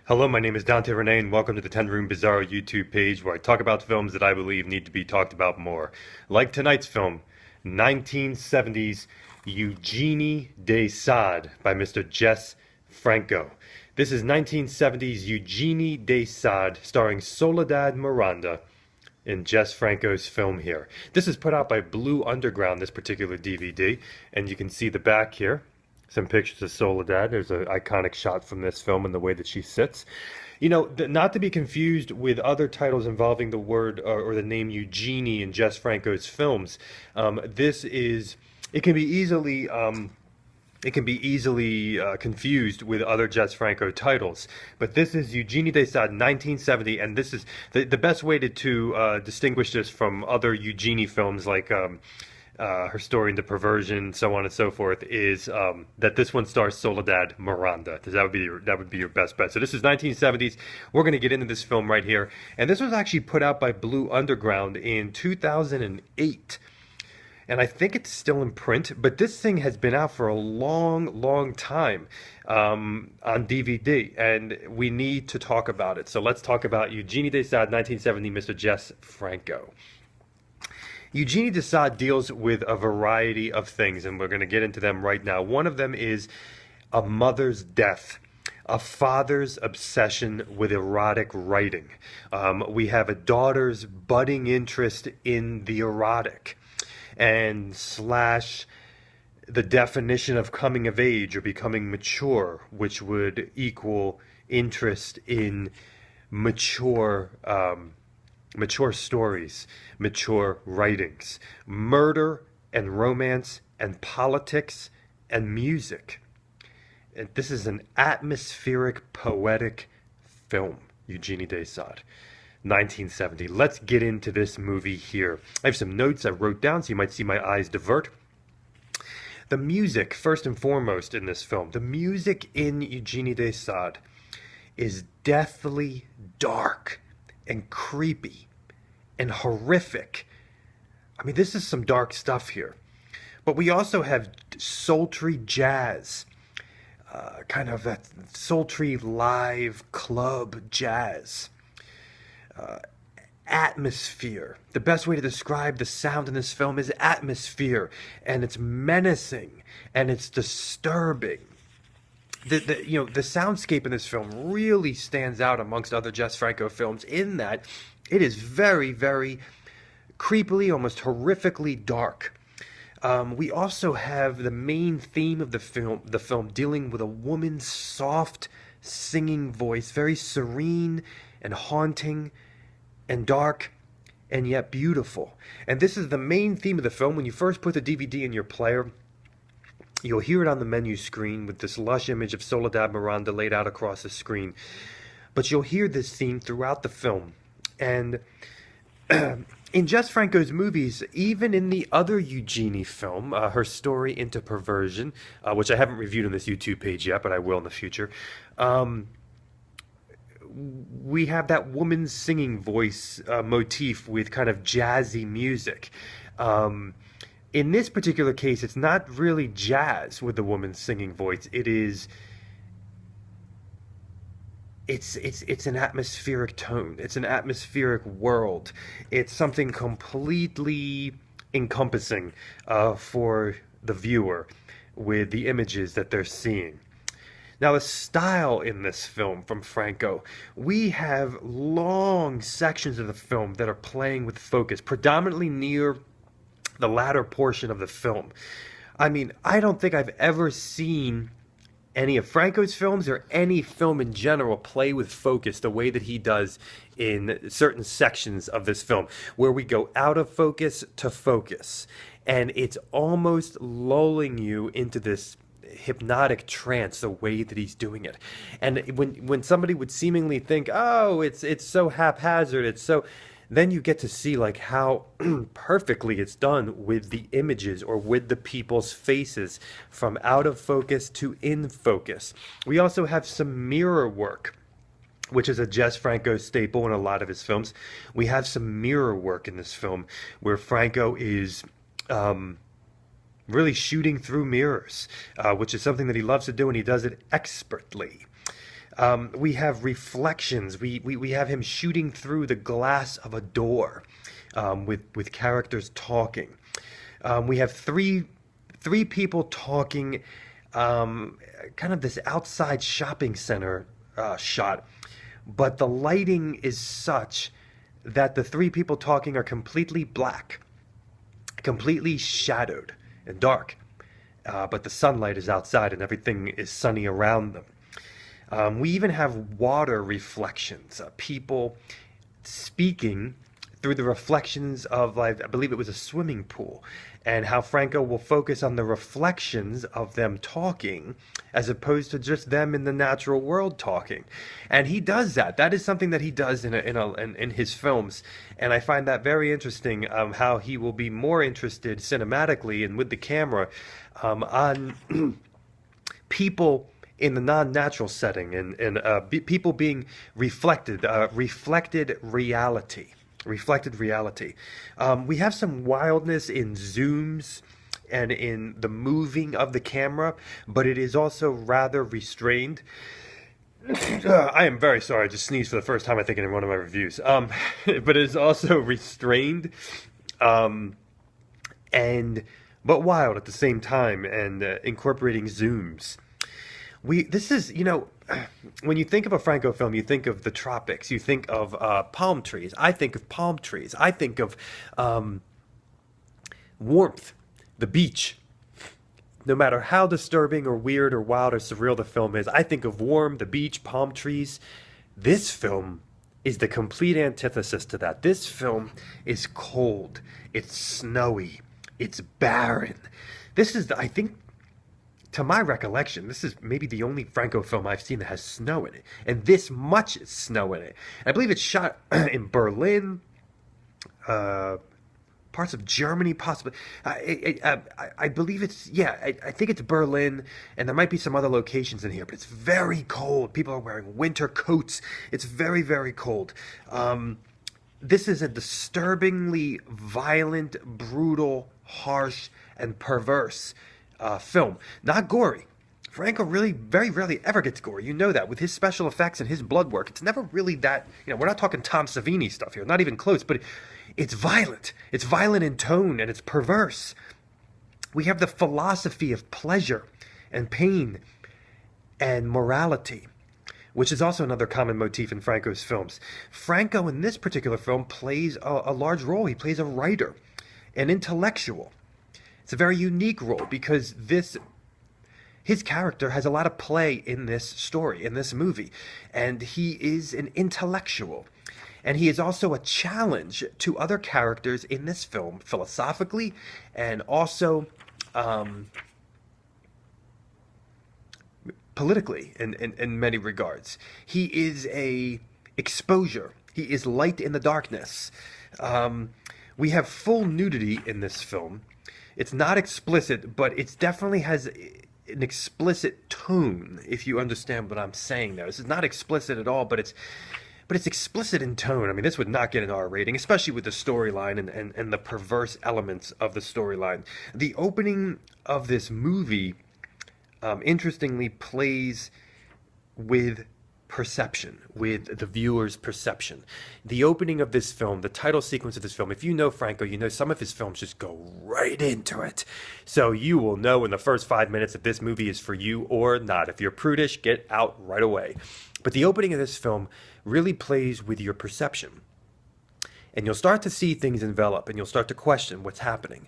Hello, my name is Dante Renee, and welcome to the 10 Room Bizarro YouTube page where I talk about films that I believe need to be talked about more. Like tonight's film, 1970's Eugenie de Sade by Mr. JESS Franco. This is 1970's Eugenie de Sade starring Soledad Miranda in Jess Franco's film here. This is put out by Blue Underground, this particular DVD, and you can see the back here. Some pictures of Soledad. There's an iconic shot from this film and the way that she sits. You know, not to be confused with other titles involving the word or the name Eugenie in Jess Franco's films. It can be easily confused with other Jess Franco titles. But this is Eugenie de Sade, 1970, and this is the best way to distinguish this from other Eugenie films like Her Story into Perversion, so on and so forth, is that this one stars Soledad Miranda. That would be your best bet. So this is 1970s. We're going to get into this film right here, and this was actually put out by Blue Underground in 2008. And I think it's still in print, but this thing has been out for a long, long time on DVD, and we need to talk about it. So let's talk about Eugenie de Sade, 1970, Mr. Jess Franco. Eugenie de Sade deals with a variety of things, and we're going to get into them right now. One of them is a mother's death, a father's obsession with erotic writing. We have a daughter's budding interest in the erotic, and slash the definition of coming of age or becoming mature, which would equal interest in mature stories, mature writings, murder and romance and politics and music. And this is an atmospheric, poetic film, Eugenie de Sade, 1970. Let's get into this movie here. I have some notes I wrote down, so you might see my eyes divert. The music, first and foremost in this film, the music in Eugenie de Sade is deathly dark and creepy and horrific. I mean, this is some dark stuff here. But we also have sultry jazz, kind of that sultry live club jazz. Atmosphere. The best way to describe the sound in this film is atmosphere, and it's menacing and it's disturbing. The soundscape in this film really stands out amongst other Jess Franco films in that it is very, very creepily, almost horrifically dark. We also have the main theme of the film dealing with a woman's soft singing voice, very serene and haunting and dark and yet beautiful. And this is the main theme of the film. When you first put the DVD in your player, you'll hear it on the menu screen with this lush image of Soledad Miranda laid out across the screen. But you'll hear this theme throughout the film. And in Jess Franco's movies, even in the other Eugenie film, Her Story into Perversion, which I haven't reviewed on this YouTube page yet, but I will in the future, we have that woman's singing voice motif with kind of jazzy music. In this particular case, it's not really jazz with the woman's singing voice. It's an atmospheric tone. It's an atmospheric world. It's something completely encompassing for the viewer with the images that they're seeing. Now, the style in this film from Franco, we have long sections of the film that are playing with focus, predominantly near the latter portion of the film. I mean, I don't think I've ever seen any of Franco's films or any film in general play with focus the way that he does in certain sections of this film, where we go out of focus to focus. And it's almost lulling you into this hypnotic trance the way that he's doing it. And when somebody would seemingly think, oh, it's so haphazard, it's so, then you get to see like how perfectly it's done with the images or with the people's faces from out of focus to in focus. We also have some mirror work, which is a Jess Franco staple in a lot of his films. We have some mirror work in this film where Franco is really shooting through mirrors, which is something that he loves to do, and he does it expertly. We have reflections. We have him shooting through the glass of a door, with characters talking. We have three people talking, kind of this outside shopping center shot, but the lighting is such that the three people talking are completely black, completely shadowed and dark. But the sunlight is outside and everything is sunny around them. We even have water reflections, people speaking through the reflections of, like, I believe it was a swimming pool, and how Franco will focus on the reflections of them talking as opposed to just them in the natural world talking. And he does that. That is something that he does in his films, and I find that very interesting, how he will be more interested cinematically and with the camera on people in the non-natural setting, and people being reflected, reflected reality. Reflected reality. We have some wildness in zooms and in the moving of the camera, but it is also rather restrained. I am very sorry, I just sneezed for the first time, I think, in one of my reviews. But it is also restrained, but wild at the same time, and incorporating zooms. This is, when you think of a Franco film, you think of the tropics, you think of palm trees. I think of palm trees. I think of warmth, the beach. No matter how disturbing or weird or wild or surreal the film is, I think of warm, the beach, palm trees. This film is the complete antithesis to that. This film is cold. It's snowy. It's barren. This is, I think, to my recollection, this is maybe the only Franco film I've seen that has snow in it, and this much snow in it. I believe it's shot in Berlin, parts of Germany, possibly. I believe it's, I think it's Berlin, and there might be some other locations in here, but it's very cold. People are wearing winter coats. It's very, very cold. This is a disturbingly violent, brutal, harsh, and perverse film. Not gory. Franco really very rarely ever gets gory. You know that. With his special effects and his blood work, it's never really that, we're not talking Tom Savini stuff here, not even close, but it's violent. It's violent in tone, and it's perverse. We have the philosophy of pleasure and pain and morality, which is also another common motif in Franco's films. Franco, in this particular film, plays a large role. He plays a writer, an intellectual. It's a very unique role because his character has a lot of play in this story, in this movie, and he is an intellectual. And he is also a challenge to other characters in this film, philosophically, and also politically in many regards. He is a exposure. He is light in the darkness. We have full nudity in this film. It's not explicit, but it definitely has an explicit tone, if you understand what I'm saying there. This is not explicit at all, but it's explicit in tone. I mean, this would not get an R rating, especially with the storyline and the perverse elements of the storyline. The opening of this movie, interestingly, plays with perception, with the viewer's perception. The opening of this film, the title sequence of this film, if you know Franco, you know some of his films just go right into it. So you will know in the first 5 minutes if this movie is for you or not. If you're prudish, get out right away. But the opening of this film really plays with your perception. And you'll start to see things envelop, and you'll start to question what's happening.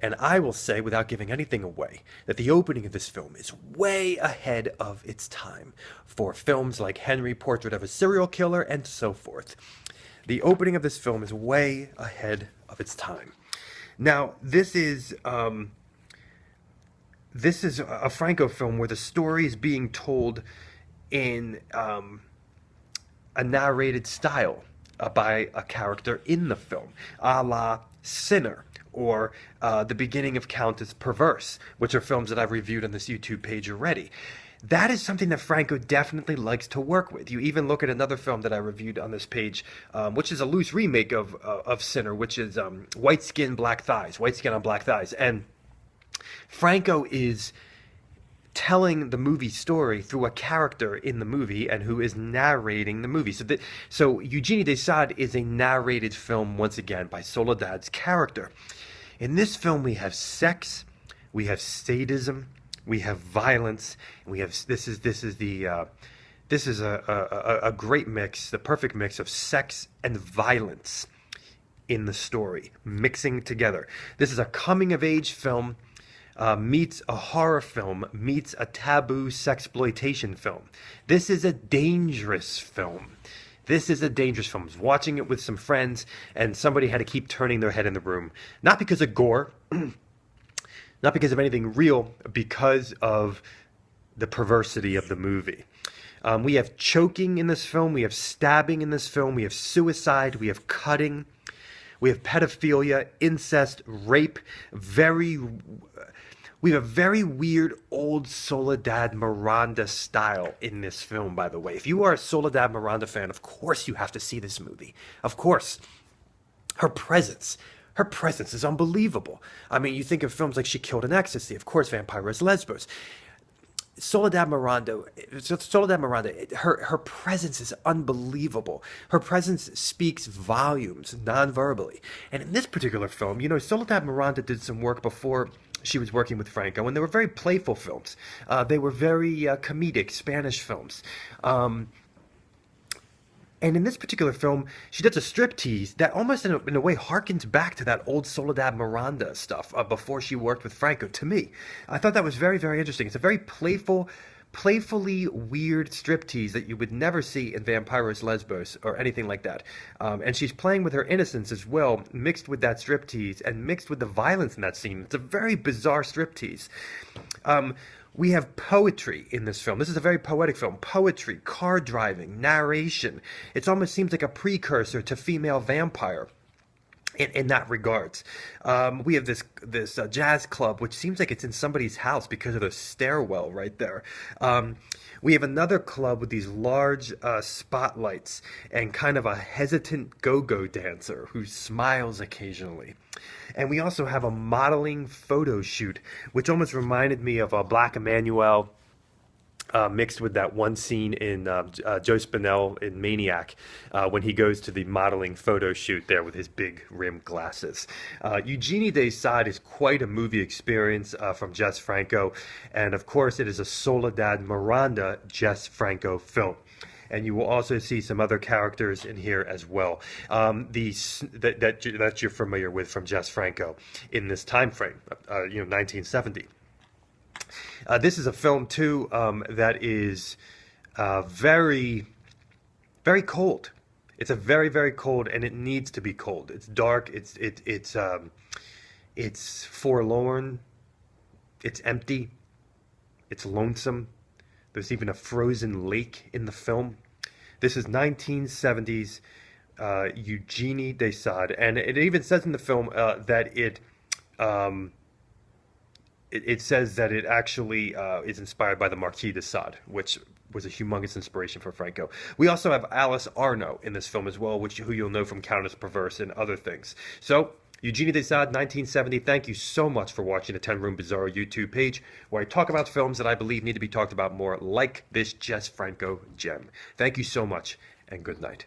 And I will say, without giving anything away, that the opening of this film is way ahead of its time for films like Henry, Portrait of a Serial Killer, and so forth. The opening of this film is way ahead of its time. Now, this is a Franco film where the story is being told in a narrated style by a character in the film, a la Sinner, or The Beginning of Countess Perverse, which are films that I've reviewed on this YouTube page already. That is something that Franco definitely likes to work with. You even look at another film that I reviewed on this page, which is a loose remake of Sinner, which is White Skin, Black Thighs, White Skin on Black Thighs. And Franco is telling the movie story through a character in the movie and who is narrating the movie. So Eugenie de Sade is a narrated film once again by Soledad's character. In this film, we have sex, we have sadism, we have violence, and we have this is a great mix, the perfect mix of sex and violence in the story, mixing together. This is a coming-of-age film meets a horror film, meets a taboo sexploitation film. This is a dangerous film. This is a dangerous film. I was watching it with some friends, and somebody had to keep turning their head in the room. Not because of gore, not because of anything real, because of the perversity of the movie. We have choking in this film, we have stabbing in this film, we have suicide, we have cutting, we have pedophilia, incest, rape, we have a very weird old Soledad Miranda style in this film, by the way. If you are a Soledad Miranda fan, of course you have to see this movie. Of course. Her presence is unbelievable. I mean, you think of films like She Killed in Ecstasy, of course, Vampiros Lesbos. Soledad Miranda, her presence is unbelievable. Her presence speaks volumes non-verbally. And in this particular film, you know, Soledad Miranda did some work before she was working with Franco, and they were very playful films. They were very comedic Spanish films. And in this particular film, she does a striptease that almost in a way harkens back to that old Soledad Miranda stuff before she worked with Franco, to me. I thought that was very, very interesting. It's a very playfully weird striptease that you would never see in Vampiros Lesbos or anything like that. And she's playing with her innocence as well, mixed with that striptease and mixed with the violence in that scene. It's a very bizarre striptease. We have poetry in this film. This is a very poetic film. Poetry, car driving, narration. It almost seems like a precursor to Female Vampire in that regards. We have this jazz club, which seems like it's in somebody's house because of the stairwell right there. We have another club with these large spotlights and kind of a hesitant go-go dancer who smiles occasionally. And we also have a modeling photo shoot, which almost reminded me of Black Emmanuel mixed with that one scene in Joe Spinell in Maniac when he goes to the modeling photo shoot there with his big rimmed glasses. Eugenie de Sade is quite a movie experience from Jess Franco, and of course it is a Soledad Miranda Jess Franco film. And you will also see some other characters in here as well that you're familiar with from Jess Franco in this time frame, 1970. This is a film too that is very, very cold. It's a very, very cold, and it needs to be cold. It's dark. It's forlorn. It's empty. It's lonesome. There's even a frozen lake in the film. This is 1970s Eugenie de Sade, and it even says in the film that it says that it actually is inspired by the Marquis de Sade, which was a humongous inspiration for Franco. We also have Alice Arno in this film as well, who you'll know from Countess Perverse and other things. So, Eugenie de Sade, 1970, thank you so much for watching the 10 Room Bizarro YouTube page, where I talk about films that I believe need to be talked about more, like this Jess Franco gem. Thank you so much, and good night.